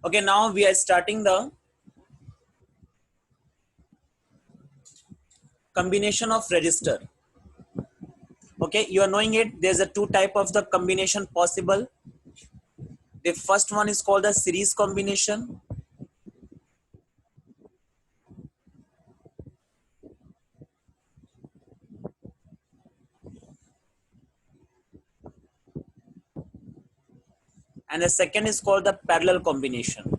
Okay, now we are starting the combination of register. Okay, you are knowing it. There's a two type of the combination possible. The first one is called the series combination, and the second is called the parallel combination.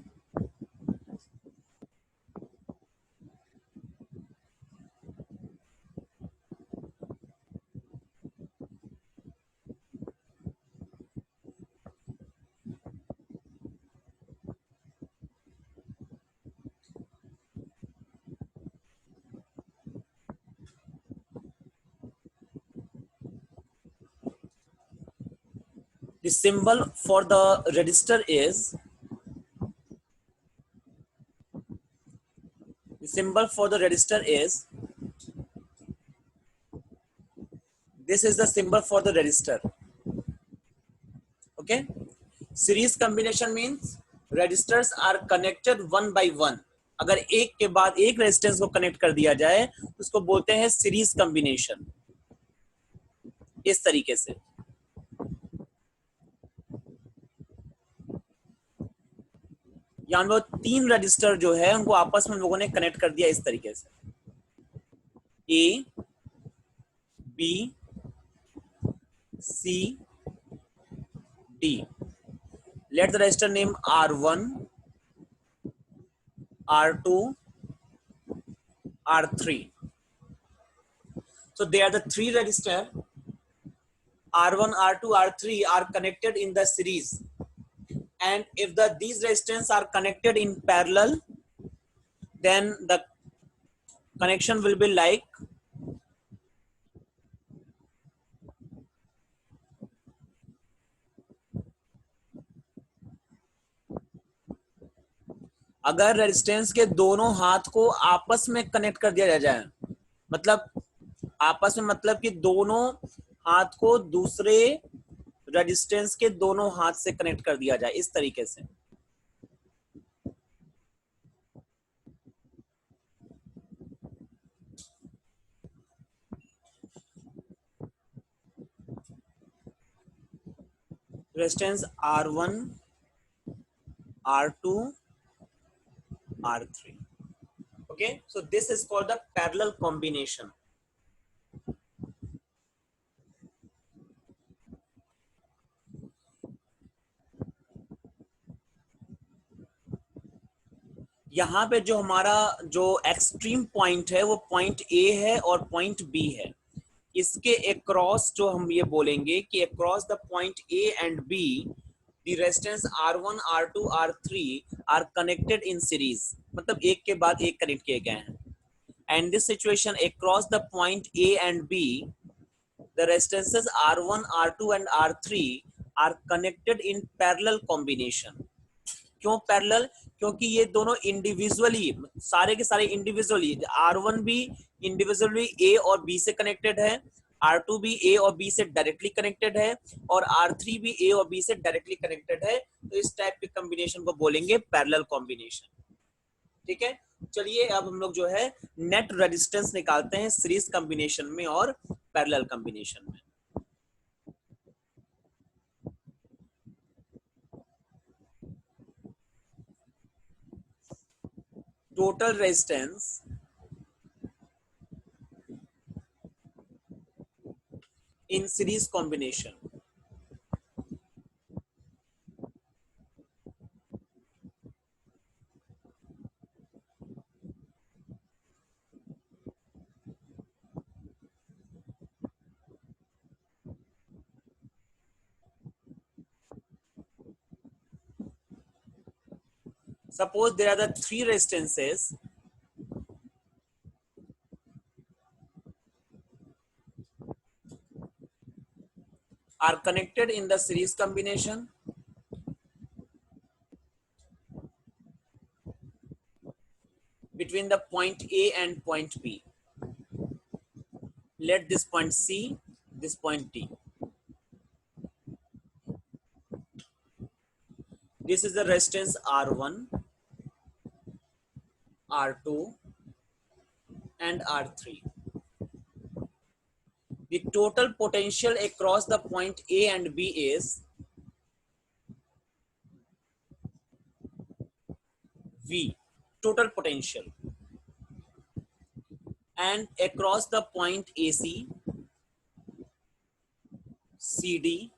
The symbol for the register is the symbol for the register is this is the symbol for the register. Okay, series combination means registers are connected one by one. अगर एक के बाद एक resistance को connect कर दिया जाए तो उसको बोलते हैं सीरीज कॉम्बिनेशन. इस तरीके से यहाँ वो तीन रजिस्टर जो है उनको आपस में लोगों ने कनेक्ट कर दिया इस तरीके से A B C D. Let the register name R1, R2, R3. So they are the three register. R1, R2, R3 are connected in the series. And if these resistors are connected in parallel, then the connection will be like अगर resistance के दोनों हाथ को आपस में connect कर दिया जाए, मतलब आपस में मतलब कि दोनों हाथ को दूसरे रेजिस्टेंस के दोनों हाथ से कनेक्ट कर दिया जाए इस तरीके से. Resistance R1, R2, R3. Okay, so this is called the parallel combination. यहाँ पे जो हमारा जो एक्सट्रीम पॉइंट है वो पॉइंट ए है और पॉइंट बी है. इसके अक्रॉस जो हम ये बोलेंगे कि across the point A and B the resistance R1, R2, R3 are connected in series. मतलब एक के बाद एक कनेक्ट किए गए हैं. And this situation across the point A and B, the resistances R1, R2 and R3 are connected in parallel combination. क्यों parallel? क्योंकि ये दोनों इंडिविजुअली सारे के सारे इंडिविजुअली R1 भी इंडिविजुअली ए और बी से कनेक्टेड है, R2 भी ए और बी से डायरेक्टली कनेक्टेड है और R3 भी ए और बी से डायरेक्टली कनेक्टेड है. तो इस टाइप के कॉम्बिनेशन को बोलेंगे पैरेलल कॉम्बिनेशन. ठीक है, चलिए अब हम लोग जो है नेट रेजिस्टेंस निकालते हैं सीरीज कॉम्बिनेशन में और पैरेलल कॉम्बिनेशन में. Total resistance in series combination. Suppose there are the three resistances are connected in the series combination. Between the point A and point B. Let this point C, this point D. this is the resistance R1, R2 and R3. The total potential across the point A and B is V, total potential, and across the point AC, CD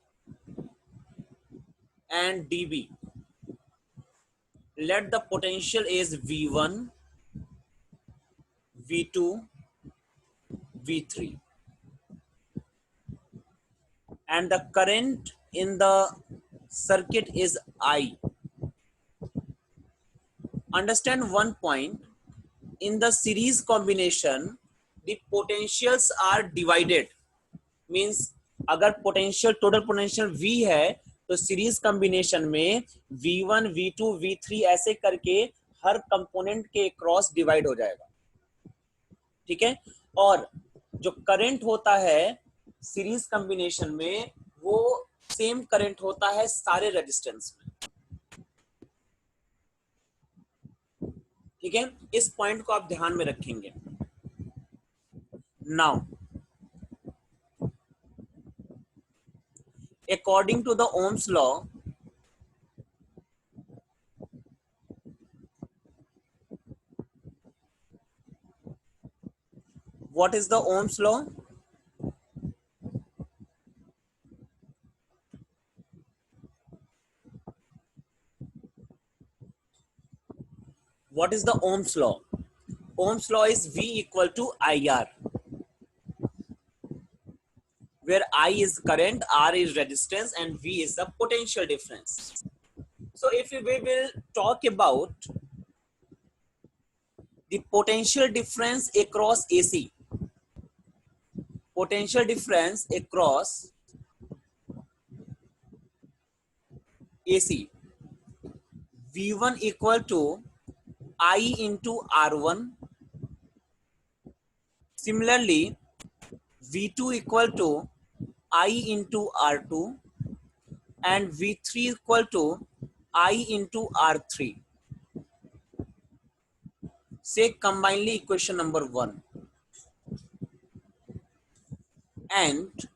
and DB, let the potential is V1, V2, V3, and the current in the circuit is I. Understand one point, in the series combination the potentials are divided, means अगर potential total potential V है तो series combination में V1, V2, V3 ऐसे करके हर component के cross divide हो जाएगा, ठीक है। और जो करंट होता है सीरीज कॉम्बिनेशन में वो सेम करंट होता है सारे रेजिस्टेंस में, ठीक है। इस पॉइंट को आप ध्यान में रखेंगे। Now according to the Ohm's law, what is the Ohm's law? What is the Ohm's law? Ohm's law is V equal to IR, where I is current, R is resistance, and V is the potential difference. So if we will talk about the potential difference across AC, potential difference across AC, V1 equal to I into R1. Similarly, V2 equal to I into R2 and V3 equal to I into R3. Say combinedly equation number 1. And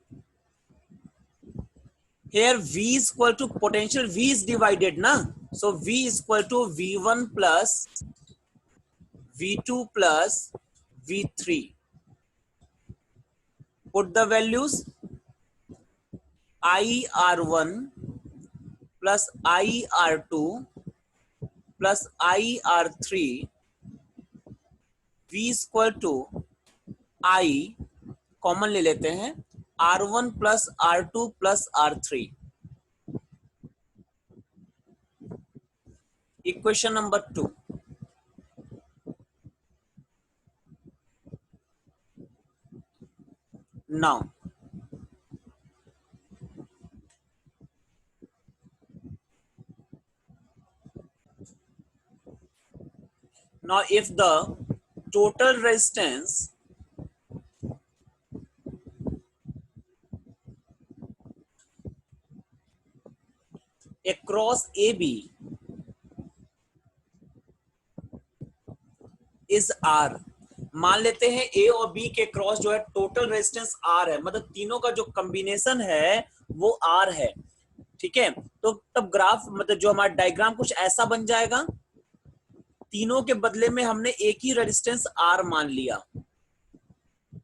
here V is equal to potential, V is divided, na? So V is equal to V1 plus V2 plus V3. Put the values, IR1 plus IR2 plus IR3, V is equal to I common ले लेते हैं R1 plus R2 plus R3. Equation number 2. Now if the total resistance across AB is R, मान लेते हैं A और B के cross जो है टोटल रेजिस्टेंस R है, मतलब तीनों का जो कॉम्बिनेशन है वो R है, ठीक है। तो तब ग्राफ मतलब जो हमारा डायग्राम कुछ ऐसा बन जाएगा, तीनों के बदले में हमने एक ही रेजिस्टेंस R मान लिया,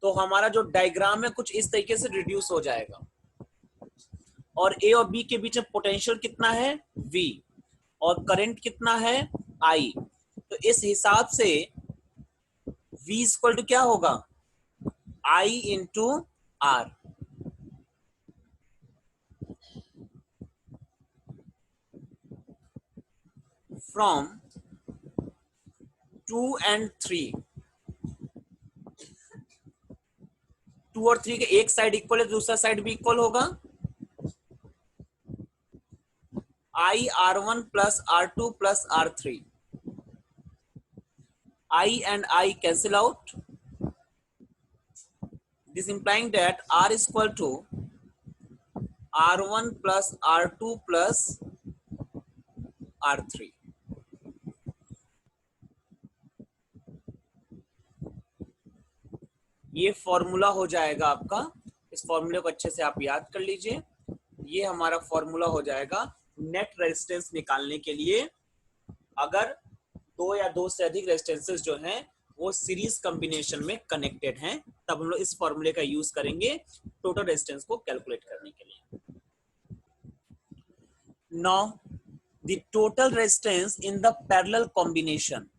तो हमारा जो डायग्राम है कुछ इस तरीके से रिड्यूस हो जाएगा। और A और B के बीच में पोटेंशियल कितना है V और करंट कितना है I, तो इस हिसाब से V इक्वल टू क्या होगा I into R। From 2 and 3, 2 और 3 के एक साइड इक्वल है, दूसरा साइड भी इक्वल होगा, I R1 plus R2 plus R3. I and I cancel out. This implying that R is equal to R1 plus R2 plus R3। ये formula हो जाएगा आपका, इस फॉर्मूले को अच्छे से आप याद कर लीजिए। ये हमारा फॉर्मूला हो जाएगा नेट रेजिस्टेंस निकालने के लिए। अगर दो या दो से अधिक रेजिस्टेंसेस जो हैं वो सीरीज कॉम्बिनेशन में कनेक्टेड हैं, तब हम लोग इस फॉर्मूले का यूज करेंगे टोटल रेजिस्टेंस को कैलकुलेट करने के लिए। Now the total resistance in the parallel combination.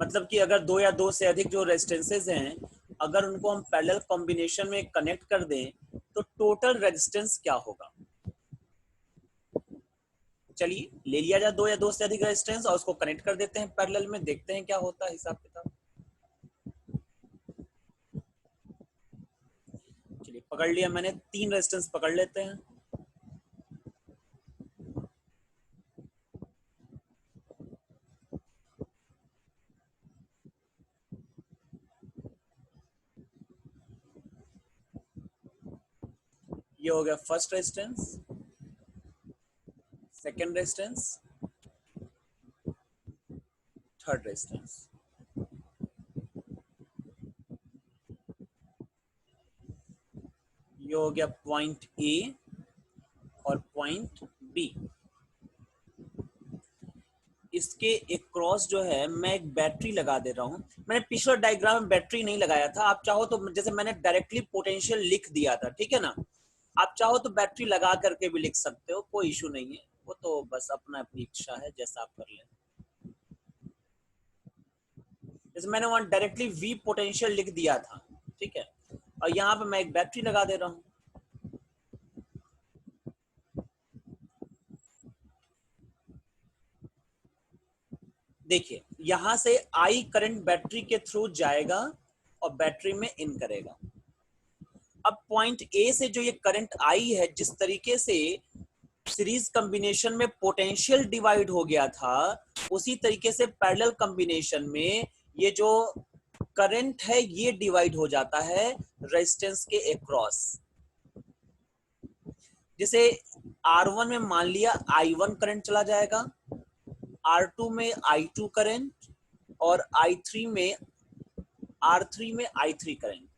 मतलब कि अगर दो या दो से अधिक जो रेजिस्टेंसेज हैं, अगर उनको हम पैरेलल कॉम्बिनेशन में कनेक्ट कर दें तो टोटल रेजिस्टेंस क्या होगा। चलिए ले लिया जाए दो या दो से अधिक रेजिस्टेंस और उसको कनेक्ट कर देते हैं पैरेलल में, देखते हैं क्या होता है हिसाब किताब। चलिए पकड़ लिया मैंने, 3 रेजिस्टेंस पकड़ लेते हैं। ये हो गया first resistance, second resistance, third resistance. ये हो गया पॉइंट ए और पॉइंट बी। इसके एक क्रॉस जो है मैं एक बैटरी लगा दे रहा हूं। मैंने पिछले डायग्राम में बैटरी नहीं लगाया था, आप चाहो तो जैसे मैंने डायरेक्टली पोटेंशियल लिख दिया था, ठीक है ना, आप चाहो तो बैटरी लगा करके भी लिख सकते हो, कोई इशू नहीं है, वो तो बस अपना अपनी इच्छा है, जैसा आप कर लें। जैसे मैंने वहां डायरेक्टली वी पोटेंशियल लिख दिया था, ठीक है, और यहाँ पे मैं एक बैटरी लगा दे रहा हूँ। देखिए यहां से आई करंट बैटरी के थ्रू जाएगा और बैटरी में इन करेगा। अब पॉइंट ए से जो ये करंट आई है, जिस तरीके से सीरीज कॉम्बिनेशन में पोटेंशियल डिवाइड हो गया था, उसी तरीके से पैरेलल कॉम्बिनेशन में ये जो करंट है ये डिवाइड हो जाता है रेजिस्टेंस के अक्रॉस। जैसे R1 में मान लिया I1 करंट चला जाएगा, R2 में I2 करंट और R3 में I3 करंट,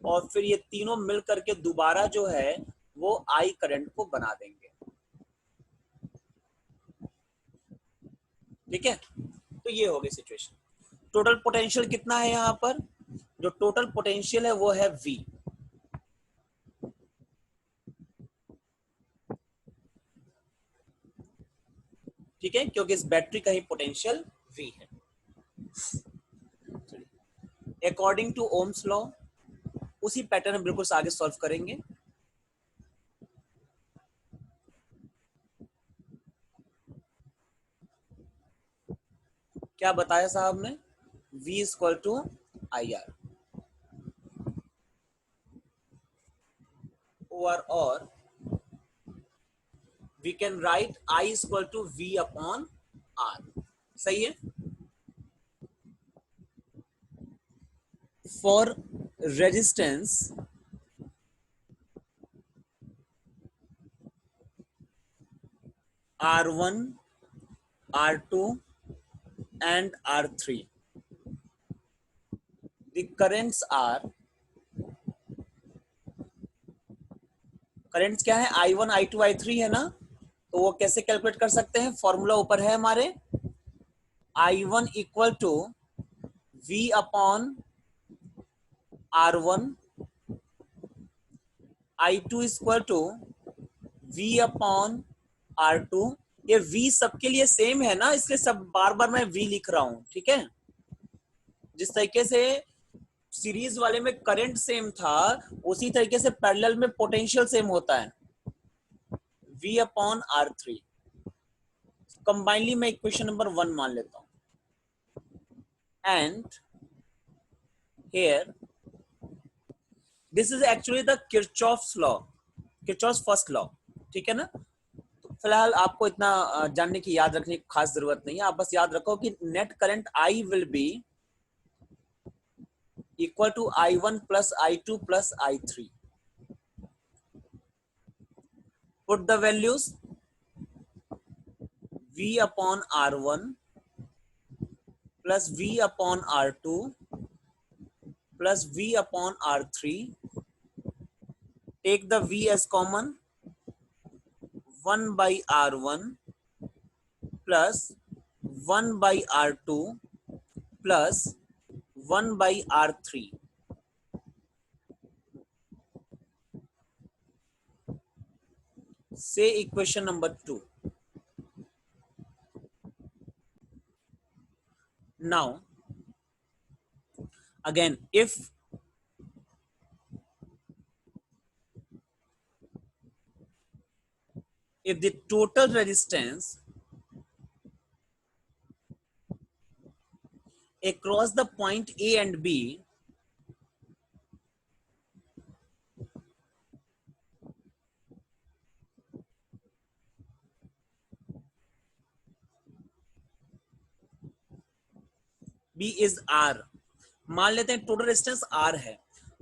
और फिर ये तीनों मिल करके दोबारा जो है वो I करंट को बना देंगे। ठीक है, तो ये हो गई सिचुएशन। टोटल पोटेंशियल कितना है यहाँ पर, जो टोटल पोटेंशियल है वो है V। ठीक है, क्योंकि इस बैटरी का ही पोटेंशियल V है। अकॉर्डिंग टू ओम्स लॉ उसी पैटर्न में बिल्कुल आगे सॉल्व करेंगे। क्या बताया साहब ने, V इक्वल टू IR और we can write I equal to V upon R। सही है। For resistance R1, R2 and R3, the currents are, currents क्या है, I1, I2, I3 है ना, तो वो कैसे कैलकुलेट कर सकते हैं, फॉर्मूला ऊपर है हमारे, I1 equal to V upon R1, I2 equal to V upon R2। ये V सबके लिए सेम है ना, इसलिए सब बार बार मैं V लिख रहा हूं, ठीक है। जिस तरीके से सीरीज वाले में करंट सेम था, उसी तरीके से पैरेलल में पोटेंशियल सेम होता है, V अपॉन R3। कंबाइनली मैं इक्वेशन नंबर 1 मान लेता हूं, and here this is actually the Kirchhoff's law. Kirchhoff first law, ठीक है ना। तो फिलहाल आपको इतना जानने की, याद रखने की खास जरूरत नहीं है। आप बस याद रखो कि net current I will be equal to I1 plus I2 plus I3। Put the values V upon R1 plus V upon R2 plus V upon R3. Take the V as common, 1 by R1 plus 1 by R2 plus 1 by R3. Say equation number 2. Now, again, if the total resistance across the point A and B is R, मान लेते हैं total resistance R है।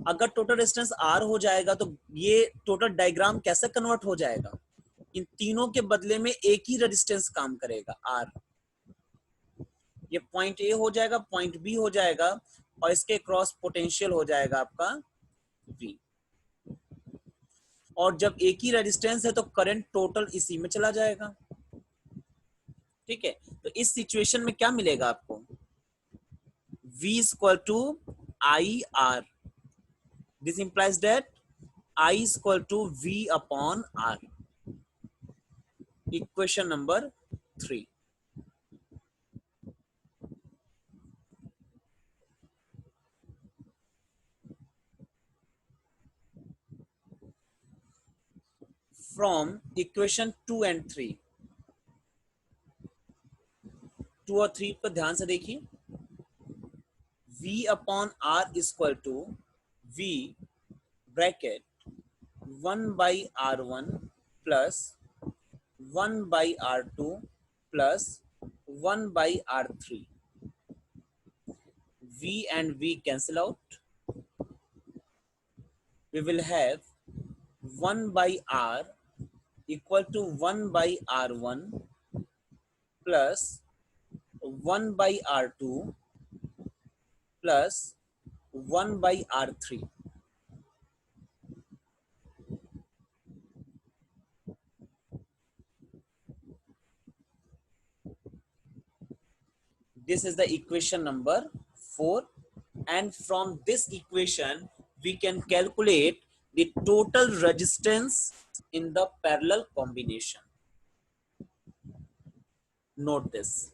अगर total resistance R हो जाएगा तो ये total diagram कैसे कन्वर्ट हो जाएगा, इन तीनों के बदले में एक ही रेजिस्टेंस काम करेगा R। ये पॉइंट ए हो जाएगा, पॉइंट बी हो जाएगा, और इसके क्रॉस पोटेंशियल हो जाएगा आपका V। और जब एक ही रेजिस्टेंस है तो करंट टोटल इसी में चला जाएगा, ठीक है। तो इस सिचुएशन में क्या मिलेगा आपको, V is equal to IR। This implies that I is equal to V upon R। Equation number 3. From equation 2 and 3, 2 और 3 पर ध्यान से देखिए। V upon R is equal to V bracket 1 by R1 plus 1 by R2 plus 1 by R3। V and V cancel out. We will have 1 by R equal to 1 by R1 plus 1 by R2 plus 1 by R3। This is the equation number 4, and from this equation we can calculate the total resistance in the parallel combination. Note this.